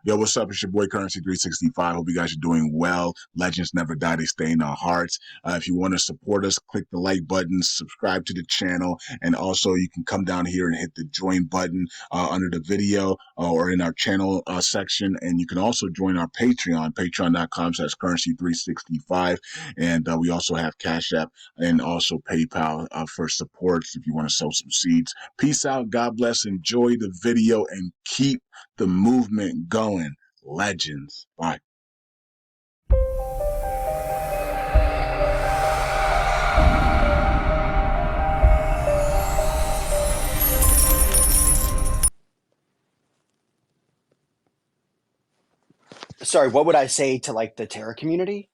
Yo, what's up? It's your boy Currency 365. Hope you guys are doing well. Legends never die, they stay in our hearts. If you want to support us, click the like button, subscribe to the channel, and also you can come down here and hit the join button under the video or in our channel section. And you can also join our Patreon, patreon.com/currency365. And we also have Cash App and also PayPal for supports if you want to sow some seeds. Peace out. God bless. Enjoy the video and keep the movement going. Legends. Bye. Sorry, what would I say to like the Terra community?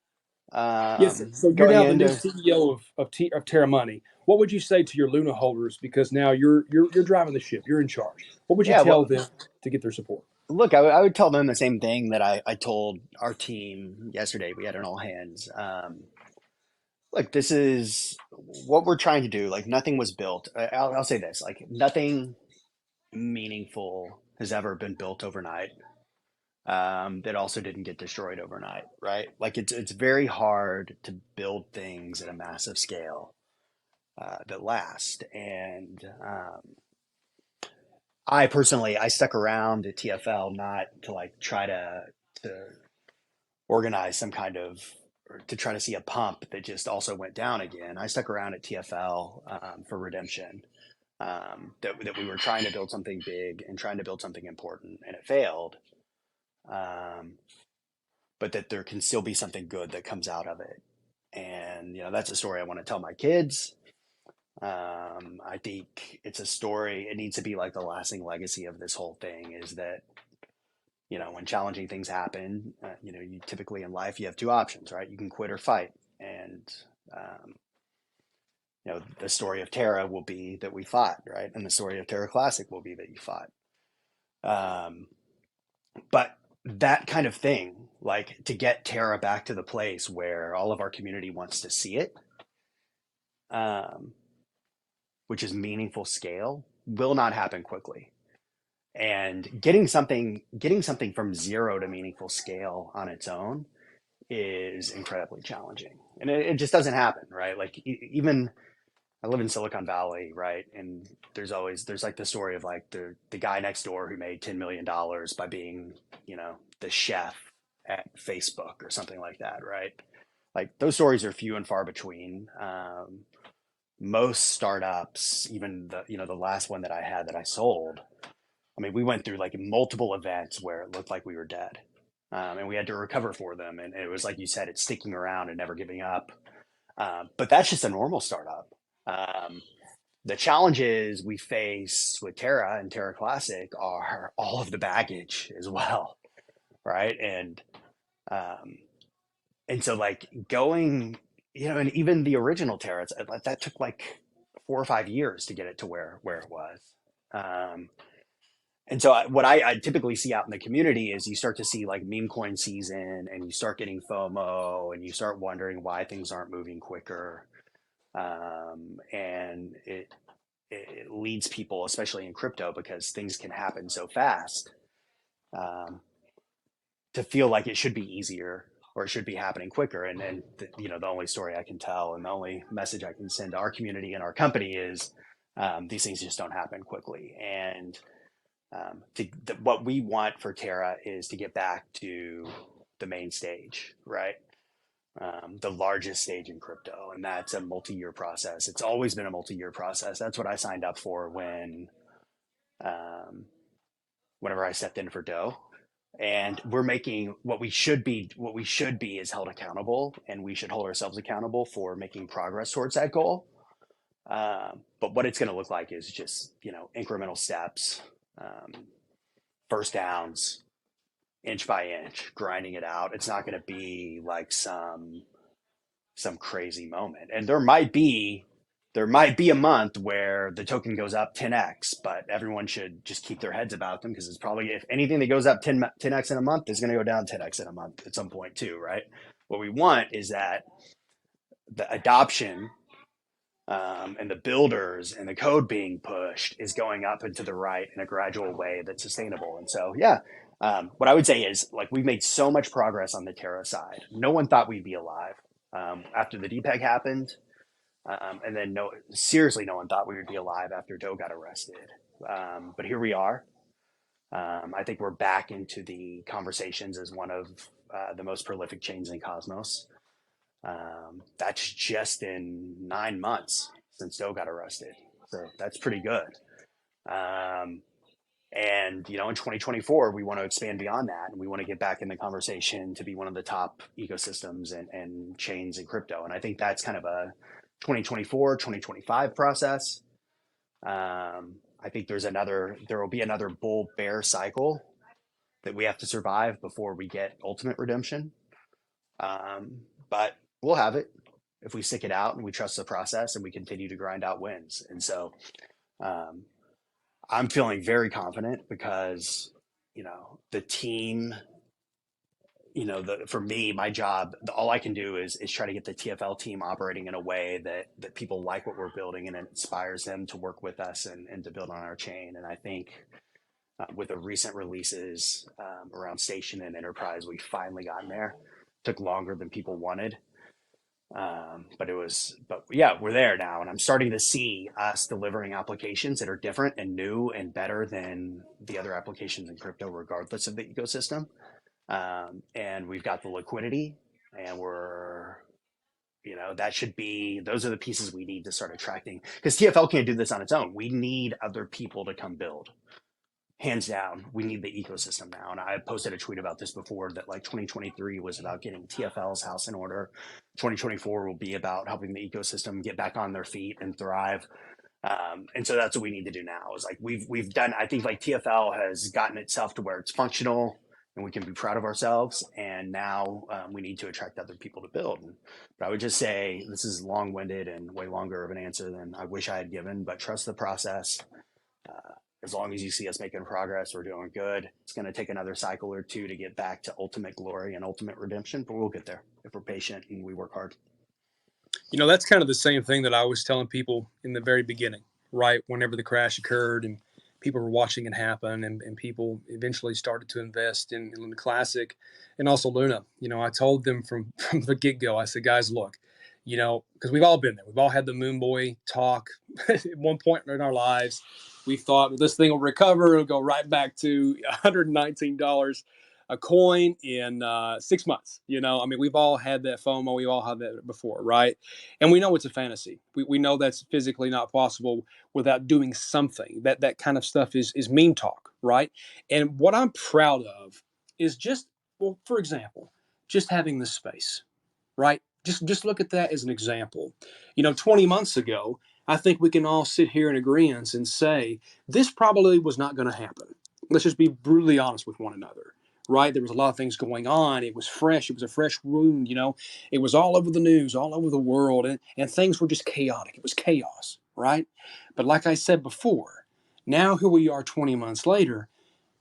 Yes. So you're Going now the new into CEO of Terra Money. What would you say to your Luna holders? Because now you're driving the ship. You're in charge. What would you yeah, tell well, them to get their support? look, I would tell them the same thing that I told our team yesterday. We had an all hands. Look, this is what we're trying to do. Like nothing was built. I'll say this: like nothing meaningful has ever been built overnight. That also didn't get destroyed overnight, right? Like it's very hard to build things at a massive scale that last. And I personally, I stuck around at TFL not to like try to organize some kind of or to try to see a pump that just also went down again. I stuck around at TFL for redemption. That we were trying to build something big and trying to build something important, and it failed. Um, but that there can still be something good that comes out of it. And that's a story I want to tell my kids. I think it's a story. It needs to be like the lasting legacy of this whole thing is that, when challenging things happen, you typically in life, you have two options, right? You can quit or fight. And, um, the story of Terra will be that we fought, right? And the story of Terra Classic will be that you fought. Um, but that kind of thing, like to get Terra back to the place where all of our community wants to see it, um, which is meaningful scale, will not happen quickly. And getting something from zero to meaningful scale on its own is incredibly challenging, and it just doesn't happen, right? Like even I live in Silicon Valley, right? And there's like the story of like the guy next door who made $10 million by being, the chef at Facebook or something like that, right? Like those stories are few and far between. Most startups, even the last one that I had that I sold, I mean, we went through like multiple events where it looked like we were dead, and we had to recover for them. And it was like you said, it's sticking around and never giving up. But that's just a normal startup. Um, the challenges we face with Terra and Terra Classic are all of the baggage as well, right? Um, and so like going, and even the original Terra, that took like 4 or 5 years to get it to where it was. Um, and so what I typically see out in the community is you start to see like meme coin season, and you start getting FOMO, and you start wondering why things aren't moving quicker. And it leads people, especially in crypto, because things can happen so fast, um, to feel like it should be easier or it should be happening quicker. The only story I can tell and the only message I can send to our community and our company is these things just don't happen quickly. And what we want for Terra is to get back to the main stage, right? The largest stage in crypto, and that's a multi-year process. It's always been a multi-year process. That's what I signed up for um, whenever I stepped in for Doe. And we're making what we should be. What we should be is held accountable, and we should hold ourselves accountable for making progress towards that goal. But what it's going to look like is just incremental steps, first downs, inch by inch, grinding it out. It's not going to be like some crazy moment. And there might be a month where the token goes up 10x, but everyone should just keep their heads about them, because it's probably, if anything that goes up 10x in a month is going to go down 10x in a month at some point too, right? What we want is that the adoption, and the builders and the code being pushed is going up and to the right in a gradual way that's sustainable. And so, yeah, What I would say is like we've made so much progress on the Terra side. No one thought we'd be alive after the DPEG happened, and then seriously, no one thought we would be alive after Doe got arrested. But here we are. I think we're back into the conversations as one of the most prolific chains in Cosmos. That's just in 9 months since Doe got arrested, so that's pretty good. Um, and in 2024, we want to expand beyond that, and we want to get back in the conversation to be one of the top ecosystems and chains in crypto. And I think that's kind of a 2024, 2025 process. I think there will be another bull bear cycle that we have to survive before we get ultimate redemption. But we'll have it if we stick it out and we trust the process and we continue to grind out wins. And so I'm feeling very confident because, the team, for me, my job, all I can do is try to get the TFL team operating in a way that people like what we're building and it inspires them to work with us and to build on our chain. And I think with the recent releases around Station and Enterprise, we finally gotten there. Took longer than people wanted. But yeah, we're there now. And I'm starting to see us delivering applications that are different and new and better than the other applications in crypto, regardless of the ecosystem. And we've got the liquidity and those are the pieces we need to start attracting, because TFL can't do this on its own. We need other people to come build. Hands down, we need the ecosystem now. And I posted a tweet about this before, that like 2023 was about getting TFL's house in order. 2024 will be about helping the ecosystem get back on their feet and thrive. And so that's what we need to do now. Is like we've done. I think like TFL has gotten itself to where it's functional and we can be proud of ourselves. And now we need to attract other people to build. But I would just say this is long-winded and way longer of an answer than I wish I had given. But trust the process. As long as you see us making progress, we're doing good. It's going to take another cycle or two to get back to ultimate glory and ultimate redemption, but we'll get there if we're patient and we work hard. That's kind of the same thing that I was telling people in the very beginning, right? Whenever the crash occurred and people were watching it happen and people eventually started to invest in the Classic and also Luna. I told them from the get-go, I said, guys, look, because we've all been there. We've all had the Moon Boy talk at one point in our lives. We thought, well, this thing will recover. It'll go right back to $119 a coin in 6 months. We've all had that FOMO. We've all had that before, right? And we know it's a fantasy. We know that's physically not possible without doing something. That kind of stuff is meme talk, right? And what I'm proud of is for example, just having this space, right? Just look at that as an example. 20 months ago, I think we can all sit here in agreement and say this probably was not going to happen. Let's just be brutally honest with one another, right? There was a lot of things going on. It was fresh. It was a fresh wound. It was all over the news, all over the world, and things were just chaotic. It was chaos, right? But like I said before, now here we are 20 months later,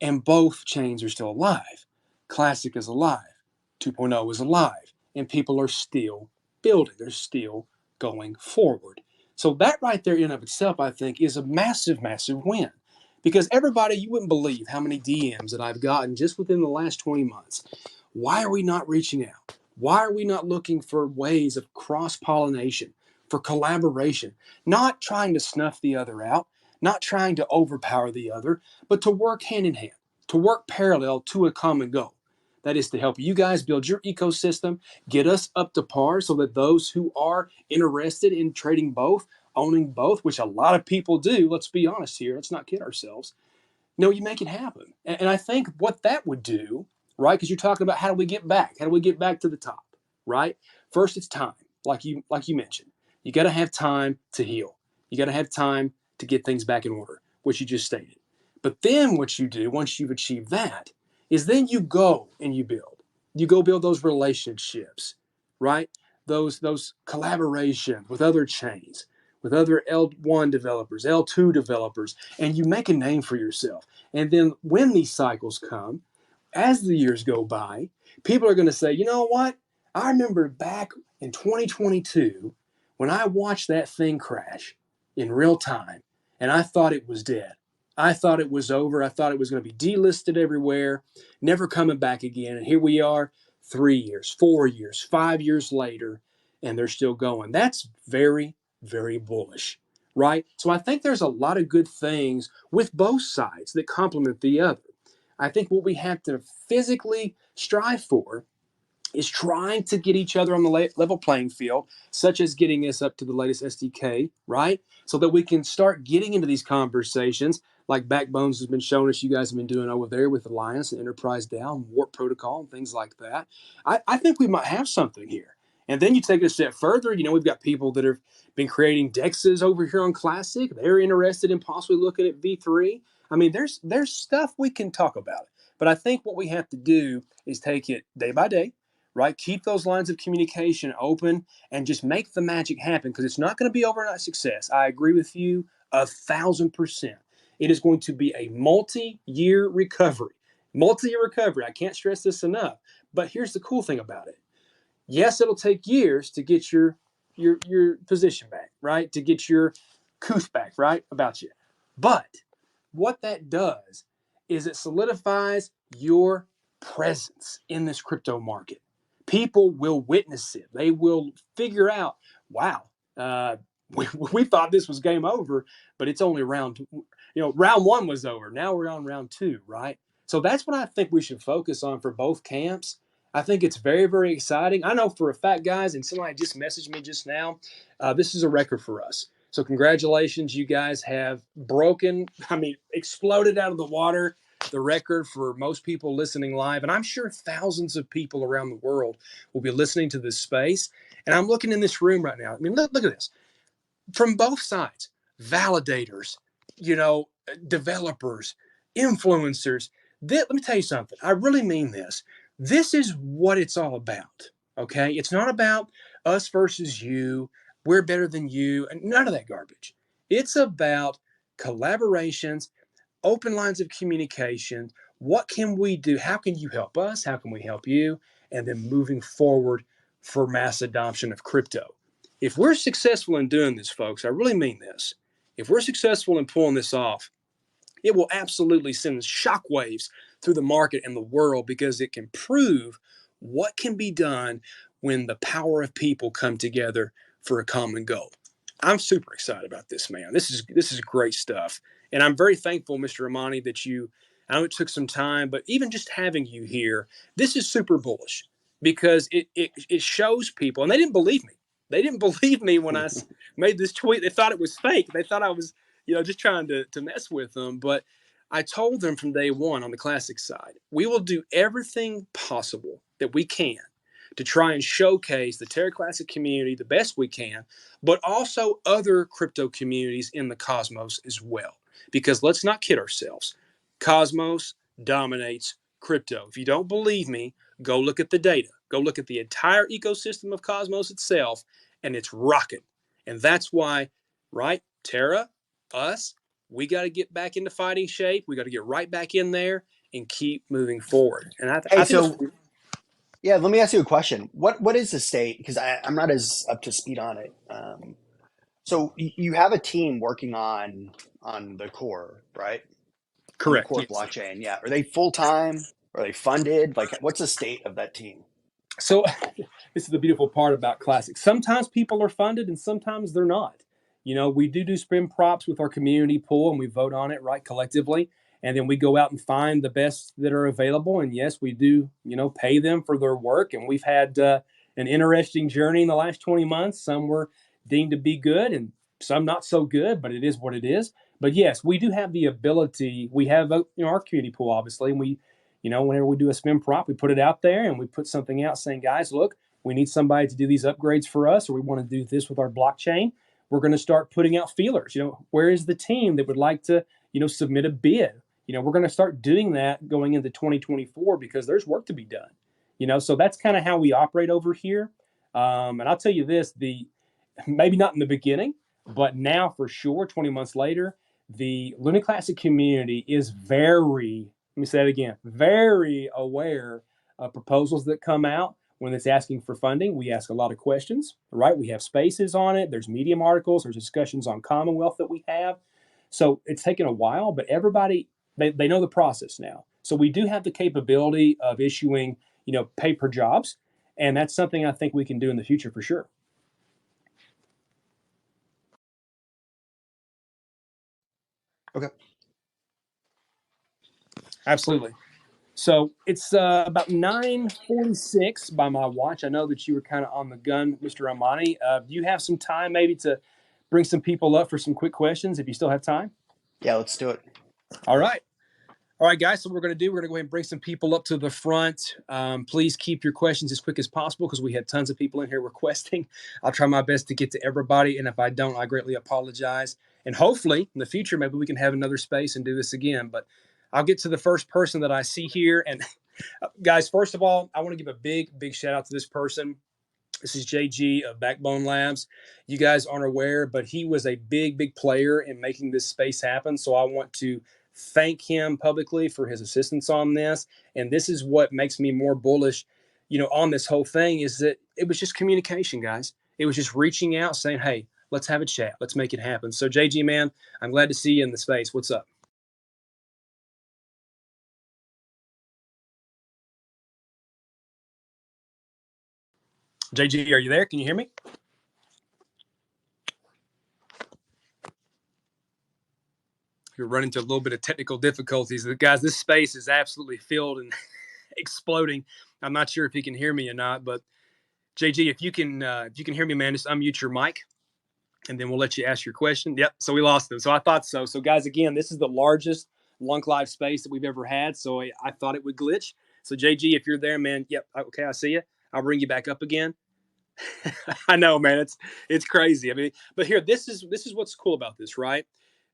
and both chains are still alive. Classic is alive. 2.0 is alive. And people are still building. They're still going forward. So that right there in and of itself, I think, is a massive, massive win. Because everybody, you wouldn't believe how many DMs that I've gotten just within the last 20 months. Why are we not reaching out? Why are we not looking for ways of cross-pollination, for collaboration? Not trying to snuff the other out, not trying to overpower the other, but to work hand in hand, to work parallel to a common goal. That is to help you guys build your ecosystem, get us up to par so that those who are interested in trading both, owning both, which a lot of people do, let's be honest here, let's not kid ourselves, you make it happen. And I think what that would do, right, because you're talking about how do we get back? How do we get back to the top, right? First, it's time, like you mentioned. You got to have time to heal. You got to have time to get things back in order, which you just stated. But then what you do, once you've achieved that, is then you go and you build. You go build those relationships, right? Those collaborations with other chains, with other L1 developers, L2 developers, and you make a name for yourself. And then when these cycles come, as the years go by, people are going to say, you know what? I remember back in 2022 when I watched that thing crash in real time and I thought it was dead. I thought it was over. I thought it was going to be delisted everywhere, never coming back again. And here we are 3 years, 4 years, 5 years later, and they're still going. That's very, very bullish, right? So I think there's a lot of good things with both sides that complement the other. I think what we have to physically strive for is trying to get each other on the level playing field, such as getting us up to the latest SDK, right? So that we can start getting into these conversations like Backbones has been showing us you guys have been doing over there with Alliance and Enterprise Down, Warp Protocol, and things like that. I think we might have something here. And then you take it a step further. We've got people that have been creating dexes over here on Classic. They're interested in possibly looking at V3. I mean, there's stuff we can talk about. But I think what we have to do is take it day by day, right? Keep those lines of communication open and just make the magic happen, because it's not going to be overnight success. I agree with you 1,000%. It is going to be a multi-year recovery. Multi-year recovery. I can't stress this enough. But here's the cool thing about it. Yes, it'll take years to get your position back, right? To get your couth back, right? About you. But what that does is it solidifies your presence in this crypto market. People will witness it. They will figure out, wow, we thought this was game over, but it's only round one was over. Now we're on round 2, right? So that's what I think we should focus on for both camps. I think it's very, very exciting. I know for a fact, guys, and somebody just messaged me just now, this is a record for us. So congratulations, you guys have exploded out of the water, the record for most people listening live. And I'm sure thousands of people around the world will be listening to this space. And I'm looking in this room right now. I mean, look at this. From both sides, validators, developers, influencers. Let me tell you something. I really mean this. This is what it's all about, okay? It's not about us versus you. We're better than you, and none of that garbage. It's about collaborations, open lines of communication. What can we do? How can you help us? How can we help you? And then moving forward for mass adoption of crypto. If we're successful in doing this, folks, I really mean this. If we're successful in pulling this off, it will absolutely send shockwaves through the market and the world, because it can prove what can be done when the power of people come together for a common goal. I'm super excited about this, man. This is great stuff. And I'm very thankful, Mr. Amani, that I know it took some time, but even just having you here, this is super bullish, because it shows people, and they didn't believe me. They didn't believe me when I made this tweet. They thought it was fake. They thought I was, just trying to mess with them. But I told them from day one on the Classic side, we will do everything possible that we can to try and showcase the Terra Classic community the best we can, but also other crypto communities in the Cosmos as well. Because let's not kid ourselves. Cosmos dominates crypto. If you don't believe me, go look at the data. Go look at the entire ecosystem of Cosmos itself, and it's rocking. And that's why, right, Terra, us, we got to get back into fighting shape. We got to get right back in there and keep moving forward. And I think yeah, let me ask you a question. What is the state? Because I'm not as up to speed on it. So you have a team working on the core, right? correct. On the core blockchain. Yeah. Are they full time? Are they funded? Like, what's the state of that team? So this is the beautiful part about Classic. Sometimes people are funded and sometimes they're not. We do spin props with our community pool, and we vote on it, right, collectively. And then we go out and find the best that are available. And yes, we do, pay them for their work. And we've had an interesting journey in the last 20 months. Some were deemed to be good and some not so good, but it is what it is. But yes, we do have the ability. We have our community pool, obviously, and we, whenever we do a spin prop, we put it out there and we put something out saying, guys, look, we need somebody to do these upgrades for us, or we want to do this with our blockchain. We're going to start putting out feelers. Where is the team that would like to, submit a bid? We're going to start doing that going into 2024, because there's work to be done. So that's kind of how we operate over here. And I'll tell you this, maybe not in the beginning, but now for sure, 20 months later, the Luna Classic community is very aware of proposals that come out when it's asking for funding. We ask a lot of questions, right? We have spaces on it. There's Medium articles. There's discussions on Commonwealth that we have. So it's taken a while, but everybody, they know the process now. So we do have the capability of issuing, pay per jobs. And that's something I think we can do in the future for sure. Okay. Absolutely. So it's about 9:46 by my watch. I know that you were kind of on the gun, Mr. Amani. Do you have some time maybe to bring some people up for some quick questions if you still have time? Yeah, let's do it. All right. All right, guys. So what we're going to do, we're going to go ahead and bring some people up to the front. Please keep your questions as quick as possible because we had tons of people in here requesting. I'll try my best to get to everybody. And if I don't, I greatly apologize. And hopefully in the future, maybe we can have another space and do this again. But I'll get to the first person that I see here. And guys, first of all, I want to give a big shout out to this person. This is JG of Backbone Labs. You guys aren't aware, but he was a big player in making this space happen. So I want to thank him publicly for his assistance on this. And this is what makes me more bullish, on this whole thing is that it was just communication, guys. It was just reaching out saying, hey, let's have a chat. Let's make it happen. So JG, man, I'm glad to see you in the space. What's up? JG, are you there? Can you hear me? You're running into a little bit of technical difficulties. Guys, this space is absolutely filled and exploding. I'm not sure if you can hear me or not, but JG, if you can hear me, man, just unmute your mic, and then we'll let you ask your question. Yep. So we lost them. So I thought so. So guys, again, this is the largest Lunk Live space that we've ever had. So I thought it would glitch. So JG, if you're there, man, yep. Okay, I see you. I'll bring you back up again. I know, man. It's crazy. I mean, but here, this is what's cool about this, right?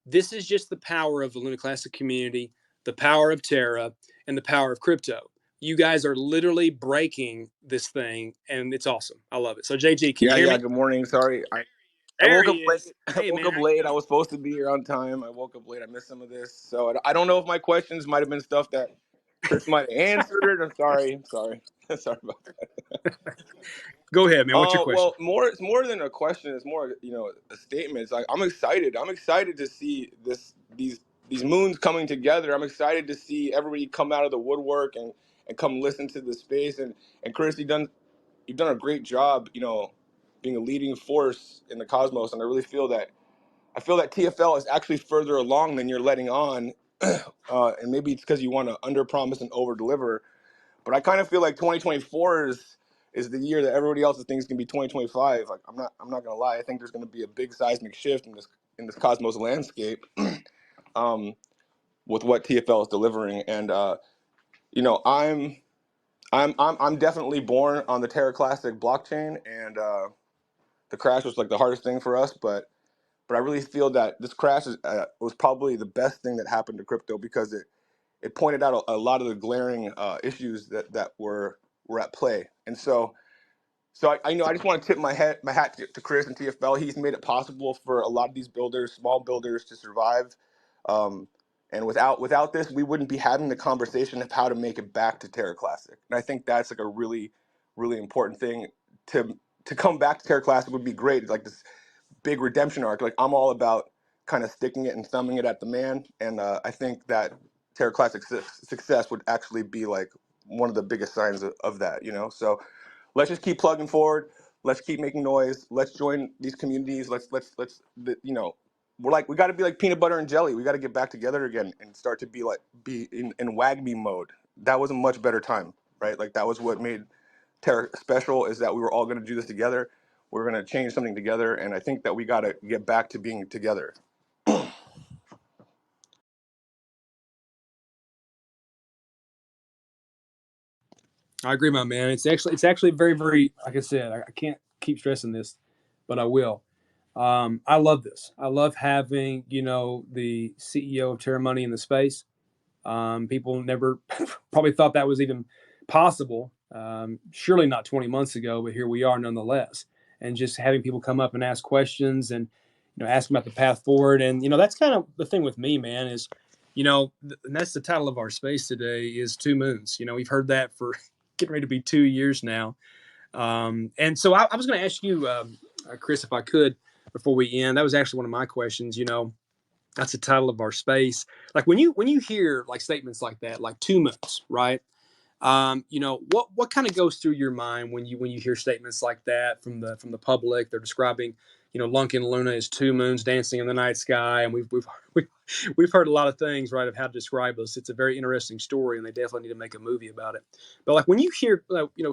This is just the power of the Luna Classic community, the power of Terra, and the power of crypto. You guys are literally breaking this thing, and it's awesome. I love it. So, JG, can you hear me? Good morning. Sorry, I There woke he up late. is. I Hey, woke man. up late. I was supposed to be here on time. I woke up late. I missed some of this, so I don't know if my questions might have been stuff that Chris might have answered. I'm sorry. Sorry about that. Go ahead, man. What's your question? Well, it's more than a question. It's more, a statement. It's like I'm excited. I'm excited to see these moons coming together. I'm excited to see everybody come out of the woodwork and come listen to the space. And Chris, you've done a great job, being a leading force in the cosmos. And I really feel that TFL is actually further along than you're letting on. And maybe it's because you want to under promise and over deliver. But I kind of feel like 2024 is the year that everybody else thinks can be 2025. Like I'm not gonna lie. I think there's gonna be a big seismic shift in this cosmos landscape, with what TFL is delivering. And I'm definitely born on the Terra Classic blockchain, and the crash was like the hardest thing for us. But I really feel that this crash was probably the best thing that happened to crypto, because it pointed out a lot of the glaring issues that were at play. And so I just want to tip my hat to Chris and TFL. He's made it possible for a lot of these builders, small builders, to survive. And without this, we wouldn't be having the conversation of how to make it back to Terra Classic. And I think that's like a really, really important thing to come back to Terra Classic would be great. Like this big redemption arc. Like I'm all about kind of sticking it and thumbing it at the man. And I think that Terra Classic success would actually be like one of the biggest signs of that, So let's just keep plugging forward. Let's keep making noise. Let's join these communities. We got to be like peanut butter and jelly. We got to get back together again and start to be in WAGMI mode. That was a much better time, right? Like that was what made Terra special, is that we were all going to do this together. We're going to change something together. And I think that we got to get back to being together. I agree, my man. It's actually very, like I said, I can't keep stressing this, but I will. I love this. I love having, the CEO of Terra Money in the space. People never probably thought that was even possible. Surely not 20 months ago, but here we are nonetheless. And just having people come up and ask questions and, ask about the path forward. And, that's kind of the thing with me, man, is, and that's the title of our space today is Two Moons. We've heard that for getting ready to be 2 years now. And so I was going to ask you, Chris, if I could, before we end, that was actually one of my questions, That's the title of our space. Like when you hear like statements like that, like 2 moons, right? What kind of goes through your mind when you hear statements like that from the public? They're describing, Lunkin Luna is 2 moons dancing in the night sky, and we've heard a lot of things, right, of how to describe us. It's a very interesting story, and they definitely need to make a movie about it. But like when you hear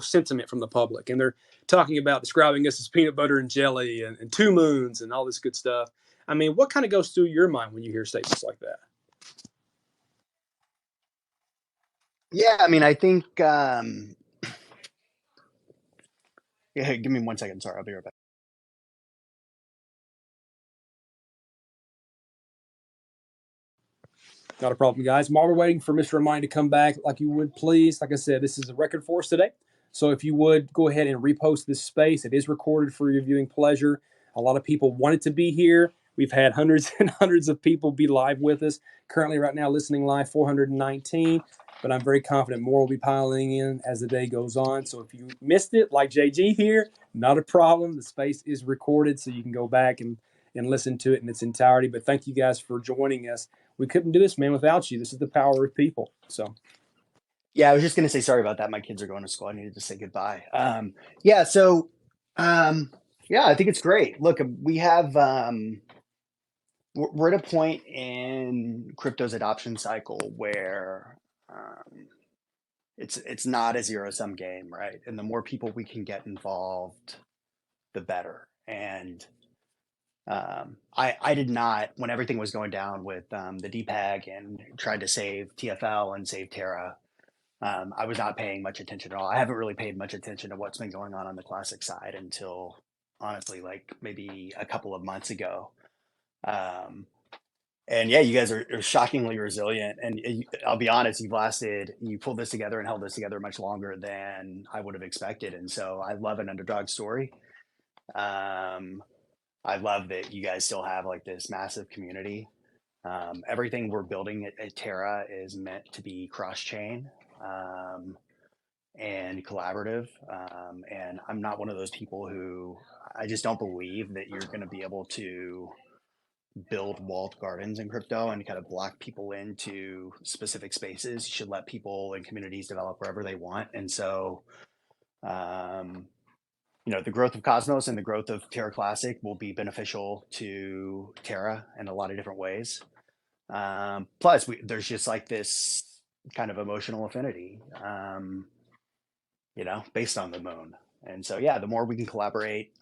sentiment from the public, and they're talking about describing us as peanut butter and jelly and 2 moons and all this good stuff. I mean, what kind of goes through your mind when you hear statements like that? Yeah, I mean, I think, yeah, give me 1 second. Sorry, I'll be right back. Not a problem, guys. While we're waiting for Mr. Romani to come back, like you would please, like I said, this is a record for us today. So if you would go ahead and repost this space, it is recorded for your viewing pleasure. A lot of people wanted to be here. We've had hundreds and hundreds of people be live with us. Currently, right now, listening live, 419. But I'm very confident more will be piling in as the day goes on. So if you missed it, like JG here, not a problem. The space is recorded, so you can go back and listen to it in its entirety. But thank you guys for joining us. We couldn't do this, man, without you. This is the power of people. So, Yeah, I was just going to say sorry about that. My kids are going to school. I needed to say goodbye. Yeah, so yeah, I think it's great. Look, we have we're at a point in crypto's adoption cycle where it's not a zero-sum game, right? And the more people we can get involved, the better. And I did not, when everything was going down with the DPEG and tried to save TFL and save Terra, I was not paying much attention at all. I haven't really paid much attention to what's been going on the classic side until honestly, like maybe a couple of months ago. And yeah, you guys are shockingly resilient. And I'll be honest, you pulled this together and held this together much longer than I would have expected. And so I love an underdog story. I love that you guys still have like this massive community. Everything we're building at Terra is meant to be cross-chain and collaborative. And I'm not one of those people who I just don't believe that you're going to be able to build walled gardens in crypto and kind of block people into specific spaces. You should let people and communities develop wherever they want. And so, the growth of Cosmos and the growth of Terra Classic will be beneficial to Terra in a lot of different ways. Plus, there's just like this kind of emotional affinity, based on the moon. And so, yeah, the more we can collaborate,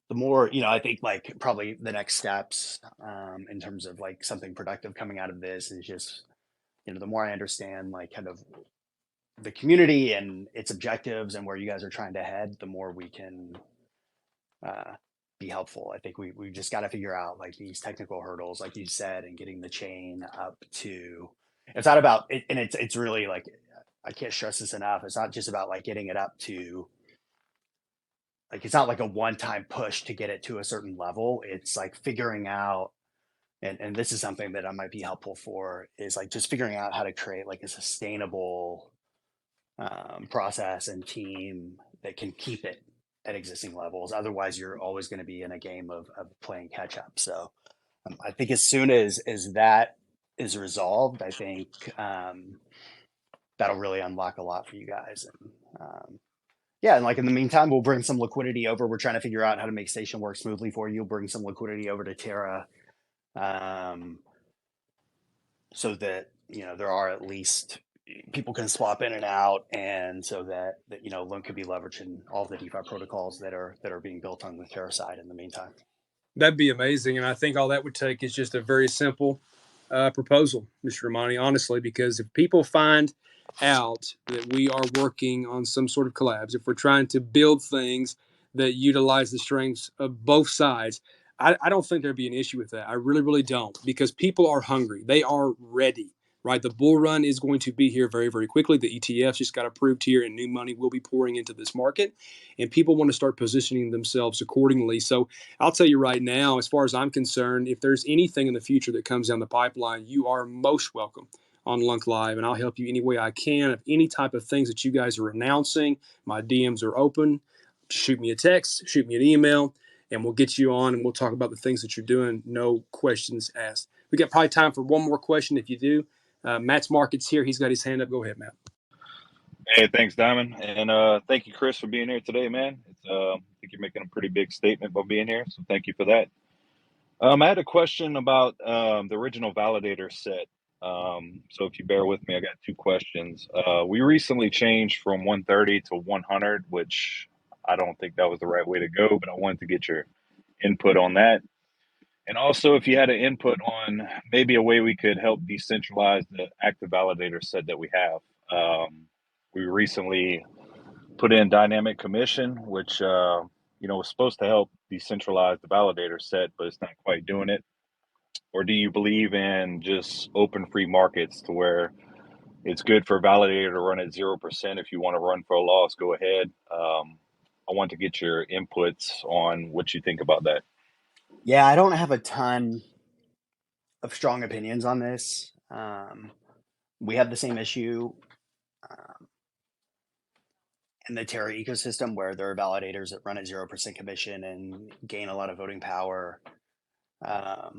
the more, I think like probably the next steps in terms of like something productive coming out of this is just, the more I understand like kind of the community and its objectives and where you guys are trying to head, the more we can be helpful. I think we just got to figure out like these technical hurdles, like you said, and getting the chain up to, it's not about it. And it's really like, I can't stress this enough. It's not just about like getting it up to, like, it's not like a one-time push to get it to a certain level. It's like figuring out, and this is something that I might be helpful for, is like just figuring out how to create like a sustainable process and team that can keep it at existing levels. Otherwise, you're always going to be in a game of playing catch up. So I think as soon as that is resolved, I think that'll really unlock a lot for you guys. And yeah, and like in the meantime, we'll bring some liquidity over. We're trying to figure out how to make Station work smoothly for you. Bring some liquidity over to Terra, so that there are at least people can swap in and out, and so that loan could be leveraged in all the DeFi protocols that are being built on the Terra side in the meantime. that'd be amazing. And I think all that would take is just a very simple proposal, Mr. Romani, honestly, because if people find out that we are working on some sort of collabs, if we're trying to build things that utilize the strengths of both sides, I don't think there'd be an issue with that. I really, really don't, because people are hungry. They are ready, right? The bull run is going to be here very, very quickly. The ETFs just got approved here, and new money will be pouring into this market, and people want to start positioning themselves accordingly. So I'll tell you right now, as far as I'm concerned, if there's anything in the future that comes down the pipeline, you are most welcome on Lunk Live, and I'll help you any way I can. If any type of things that you guys are announcing, my DMs are open. Shoot me a text, shoot me an email, and we'll get you on and we'll talk about the things that you're doing. No questions asked. We got probably time for one more question if you do. Matt's Market's here. He's got his hand up. Go ahead, Matt. Hey, thanks, Diamond, and thank you, Chris, for being here today, man. I think you're making a pretty big statement by being here, so thank you for that. I had a question about the original validator set. So if you bear with me, I got two questions. We recently changed from 130 to 100, which I don't think that was the right way to go, but I wanted to get your input on that. And also, if you had an input on maybe a way we could help decentralize the active validator set that we have. We recently put in dynamic commission, which was supposed to help decentralize the validator set, but it's not quite doing it. Or do you believe in just open free markets to where it's good for a validator to run at 0%? If you want to run for a loss, go ahead. I want to get your inputs on what you think about that. Yeah, I don't have a ton of strong opinions on this. We have the same issue in the Terra ecosystem where there are validators that run at 0% commission and gain a lot of voting power. I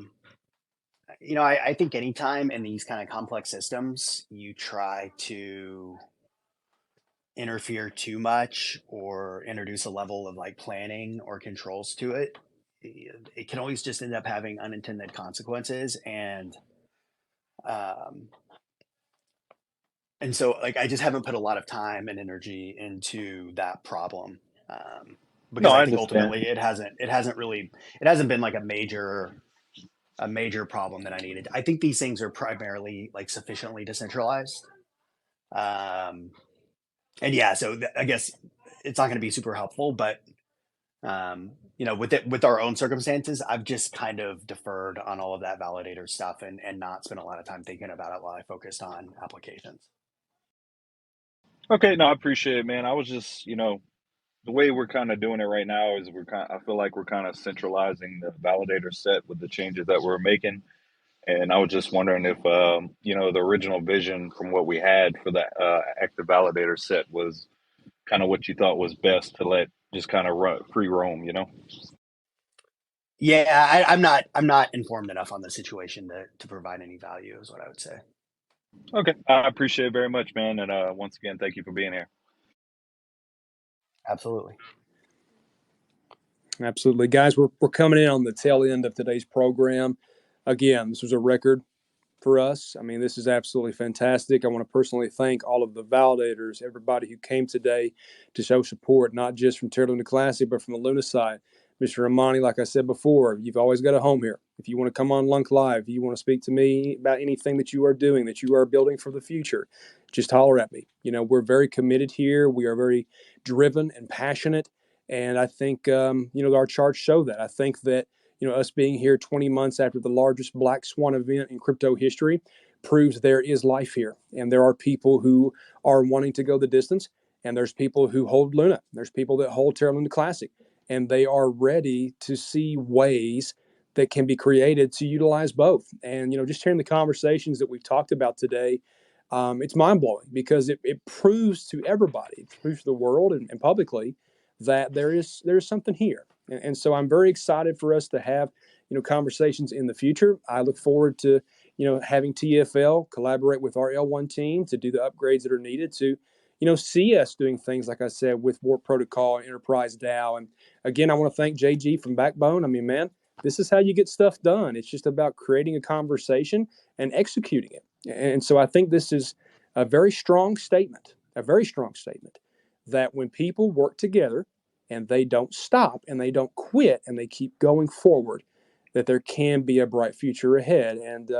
think anytime in these kind of complex systems, you try to interfere too much or introduce a level of like planning or controls to it, it can always just end up having unintended consequences. And so like, I just haven't put a lot of time and energy into that problem. Because I think ultimately it hasn't been like a major problem that I needed. I think these things are primarily like sufficiently decentralized. And yeah, so I guess it's not going to be super helpful, but with our own circumstances, I've just kind of deferred on all of that validator stuff and not spent a lot of time thinking about it while I focused on applications. Okay, no, I appreciate it, man. I was just, the way we're kind of doing it right now is I feel like we're kind of centralizing the validator set with the changes that we're making. And I was just wondering if, the original vision from what we had for the active validator set was kind of what you thought was best to let just kind of free roam, Yeah, I'm not informed enough on the situation to provide any value is what I would say. Okay, I appreciate it very much, man. And once again, thank you for being here. Absolutely. Absolutely. Guys, we're coming in on the tail end of today's program. Again, this was a record for us. I mean, this is absolutely fantastic. I want to personally thank all of the validators, everybody who came today to show support, not just from Terra Luna Classic, but from the Luna side. Mr. Ramani, like I said before, you've always got a home here. If you want to come on Lunk Live, if you want to speak to me about anything that you are doing, that you are building for the future, just holler at me. We're very committed here. We are very driven and passionate. And I think, our charts show that. I think that, us being here 20 months after the largest black swan event in crypto history proves there is life here. And there are people who are wanting to go the distance. And there's people who hold Luna. There's people that hold Terra Luna Classic. And they are ready to see ways that can be created to utilize both. And, just hearing the conversations that we've talked about today, it's mind-blowing because it proves to everybody, it proves to the world and publicly that there is something here. And so I'm very excited for us to have, conversations in the future. I look forward to, having TFL collaborate with our L1 team to do the upgrades that are needed to, see us doing things, like I said, with Warp Protocol and Enterprise DAO. And again, I want to thank JG from Backbone. I mean, man, this is how you get stuff done. It's just about creating a conversation and executing it. And so I think this is a very strong statement that when people work together and they don't stop and they don't quit and they keep going forward, that there can be a bright future ahead. And,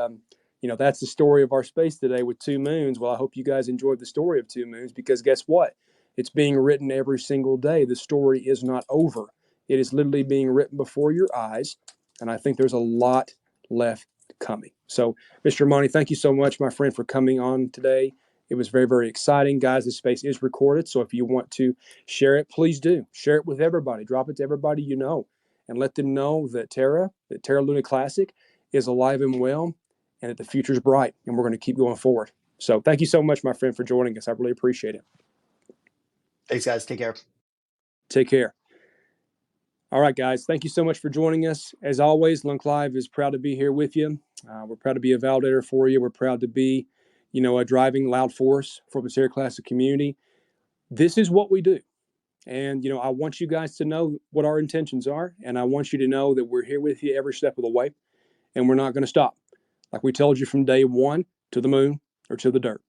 that's the story of our space today with Two Moons. Well, I hope you guys enjoyed the story of Two Moons because guess what? It's being written every single day. The story is not over. It is literally being written before your eyes. And I think there's a lot left coming. So, Mr. Ramani, thank you so much, my friend, for coming on today. It was very, very exciting. Guys, this space is recorded. So if you want to share it, please do. Share it with everybody. Drop it to everybody you know. And let them know that Terra Luna Classic is alive and well and that the future is bright. And we're going to keep going forward. So thank you so much, my friend, for joining us. I really appreciate it. Thanks, guys. Take care. Take care. All right, guys. Thank you so much for joining us. As always, Lunk Live is proud to be here with you. We're proud to be a validator for you. We're proud to be, a driving loud force for the Terra Classic community. This is what we do. And, I want you guys to know what our intentions are. And I want you to know that we're here with you every step of the way. And we're not going to stop. Like we told you from day one, to the moon or to the dirt.